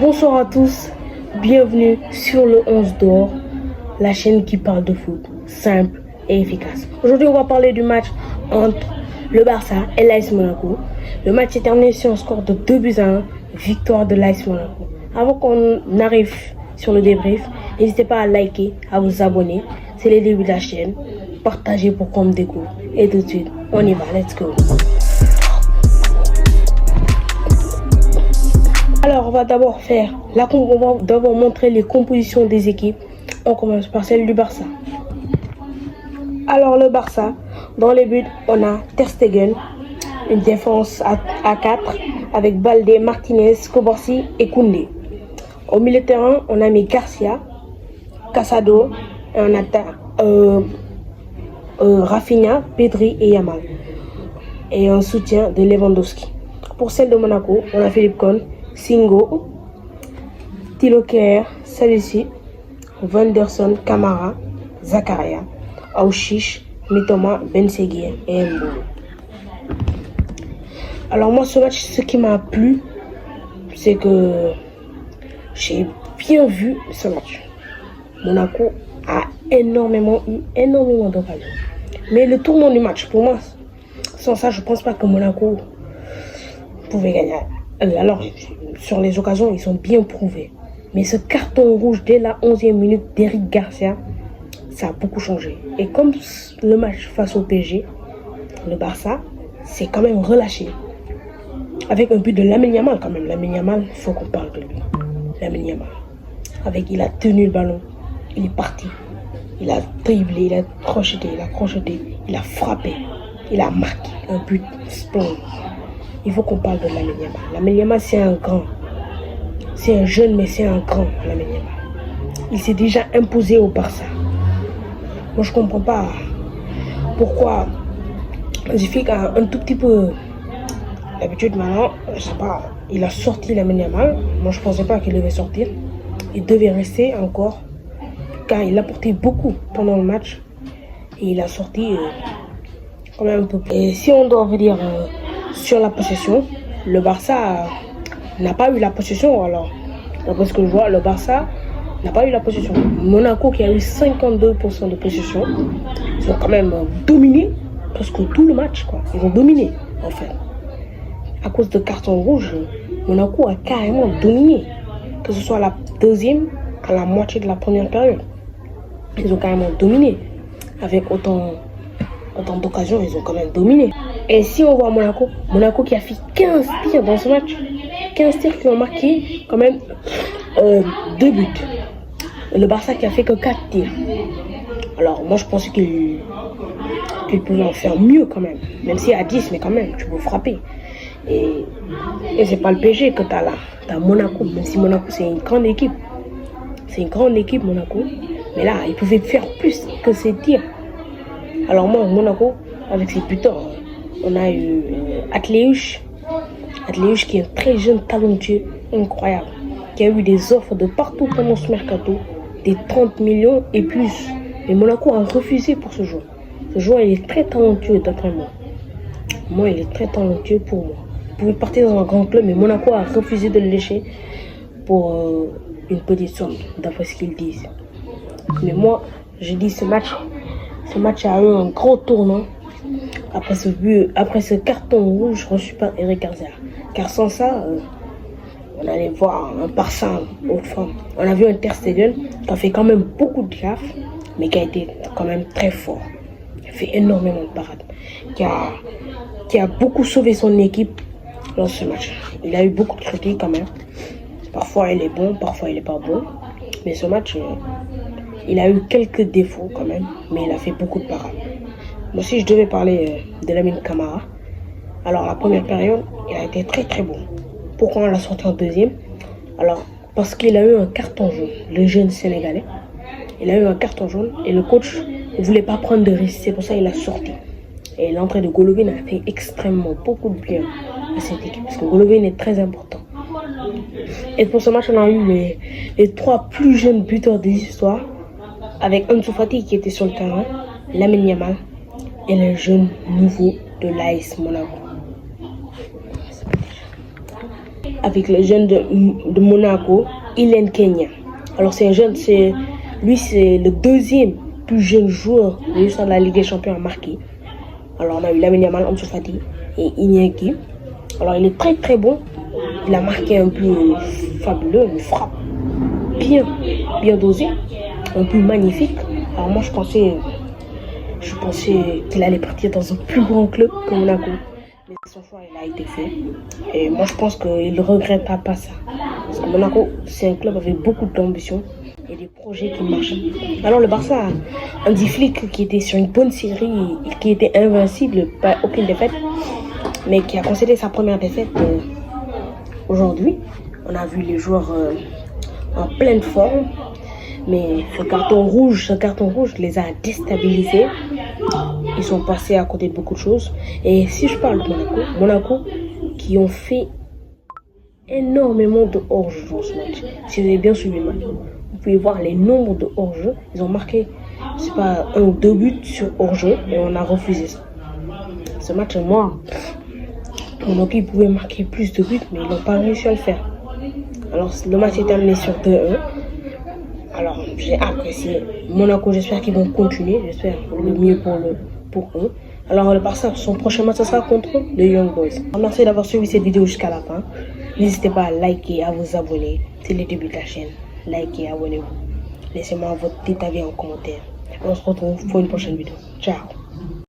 Bonsoir à tous, bienvenue sur le 11 d'or, la chaîne qui parle de foot, simple et efficace. Aujourd'hui, on va parler du match entre le Barça et l'AS Monaco. Le match est terminé sur un score de 2-1, victoire de l'AS Monaco. Avant qu'on arrive sur le débrief, n'hésitez pas à liker, à vous abonner. C'est le début de la chaîne. Partagez pour qu'on me découvre. Et tout de suite, on y va, let's go. Alors, on va d'abord montrer les compositions des équipes. On commence par celle du Barça. Alors, le Barça, dans les buts, on a Ter Stegen, une défense à 4 avec Baldé, Martinez, Kobarsi et Koundé. Au milieu de terrain, on a mis Garcia, Casado, et on a Rafinha, Pedri et Yamal. Et un soutien de Lewandowski. Pour celle de Monaco, on a Philippe Con, Singo, Thilo Kehrer, Salici, Vanderson, Camara, Zakaria, Aouchiche, Mitoma, Ben Seguir et Mbolo. Alors moi, ce match, ce qui m'a plu, c'est que j'ai bien vu ce match. Monaco a énormément d'occasions. Mais le tournant du match, pour moi, sans ça, je ne pense pas que Monaco pouvait gagner. Alors, sur les occasions, ils sont bien prouvés. Mais ce carton rouge dès la 11e minute d'Eric Garcia, ça a beaucoup changé. Et comme le match face au PSG, le Barça s'est quand même relâché. Avec un but de Lamine Yamal quand même. Lamine Yamal, il faut qu'on parle de lui. Lamine Yamal. Il a tenu le ballon, il est parti. Il a dribblé, il a crocheté, il a frappé. Il a marqué un but splendide. Il faut qu'on parle de Lamine Yamal. Lamine Yamal, c'est un grand. C'est un jeune, mais c'est un grand, Lamine Yamal. Il s'est déjà imposé au Barça. Moi, je ne comprends pas pourquoi Zific a un tout petit peu l'habitude maintenant. Je sais pas, il a sorti Lamine Yamal. Moi, je ne pensais pas qu'il devait sortir. Il devait rester encore. Car il a porté beaucoup pendant le match. Et il a sorti quand même un peu plus. Et si on doit dire sur la possession, le Barça n'a pas eu la possession. Alors, d'après ce que je vois, le Barça n'a pas eu la possession. Monaco qui a eu 52% de possession, ils ont quand même dominé presque tout le match, quoi. Ils ont dominé, en fait. À cause de carton rouge, Monaco a carrément dominé. Que ce soit à la deuxième, à la moitié de la première période. Ils ont carrément dominé. Avec autant d'occasions, ils ont quand même dominé. Et si on voit Monaco qui a fait 15 tirs dans ce match. 15 tirs qui ont marqué quand même 2 buts. Et le Barça qui a fait que 4 tirs. Alors moi je pensais qu'il pouvait en faire mieux quand même. Même si à 10, mais quand même, tu peux frapper. Et c'est pas le PSG que tu as là. Tu as Monaco, même si Monaco c'est une grande équipe. C'est une grande équipe Monaco. Mais là, ils pouvaient faire plus que ces tirs. Alors moi, Monaco, avec ses buteurs, on a eu Atleuch qui est un très jeune, talentueux, incroyable, qui a eu des offres de partout pendant ce mercato, des 30 millions et plus. Mais Monaco a refusé pour ce joueur. Ce joueur, il est très talentueux d'après moi. Moi, il est très talentueux pour moi. Il pouvait partir dans un grand club, mais Monaco a refusé de le laisser pour une petite somme, d'après ce qu'ils disent. Mais moi, je dis ce match a eu un gros tournant après ce carton rouge reçu par Eric Garcia. Car sans ça, on allait voir un Barça au fond. On a vu un Ter Stegen qui a fait quand même beaucoup de gaffes, mais qui a été quand même très fort. Il a fait énormément de parades. Qui a beaucoup sauvé son équipe dans ce match. Il a eu beaucoup de critiques quand même. Parfois il est bon, parfois il n'est pas bon. Mais ce match, il a eu quelques défauts quand même, mais il a fait beaucoup de parades. Moi, si je devais parler de Lamine Camara, alors la première période, il a été très très bon. Pourquoi on l'a sorti en deuxième? Alors, parce qu'il a eu un carton jaune, le jeune Sénégalais. Il a eu un carton jaune et le coach ne voulait pas prendre de risques, c'est pour ça qu'il a sorti. Et l'entrée de Golovin a fait extrêmement beaucoup de bien à cette équipe, parce que Golovin est très important. Et pour ce match, on a eu les 3 plus jeunes buteurs des histoires, avec Ansu Fati qui était sur le terrain, Lamine Yamal et le jeune nouveau de l'AS Monaco. avec le jeune de Monaco, Ilen Kenya. Alors c'est un jeune, lui c'est le deuxième plus jeune joueur de l'histoire de la Ligue des Champions à marquer. Alors on a eu Lamine Yamal, Ansu Fati et Iñaki. Alors il est très très bon. Il a marqué un but fabuleux, une frappe bien dosée, un but magnifique. Alors moi je pensais qu'il allait partir dans un plus grand club que Monaco. Mais son choix il a été fait. Et moi je pense qu'il ne regrettera pas ça. Parce que Monaco c'est un club avec beaucoup d'ambition et des projets qui marchent. Alors le Barça, Hansi Flick qui était sur une bonne série, qui était invincible, pas aucune défaite, mais qui a concédé sa première défaite aujourd'hui. On a vu les joueurs en pleine forme, mais ce carton rouge les a déstabilisés. Ils sont passés à côté de beaucoup de choses. Et si je parle de Monaco qui ont fait énormément de hors-jeu dans ce match. Si vous avez bien suivi le match, vous pouvez voir les nombres de hors-jeu. Ils ont marqué, c'est pas 1 ou 2 buts sur hors-jeu et on a refusé ça. Ce match, mon équipe pouvait marquer plus de buts, mais ils n'ont pas réussi à le faire. Alors le match est terminé sur 2-1. Alors j'ai apprécié Monaco, j'espère qu'ils vont continuer, j'espère le mieux pour eux. Alors le Barça, son prochain match, ça sera contre les Young Boys. Merci d'avoir suivi cette vidéo jusqu'à la fin. N'hésitez pas à liker, à vous abonner. C'est le début de la chaîne. Likez, abonnez-vous. Laissez-moi votre petit avis en commentaire. On se retrouve pour une prochaine vidéo. Ciao.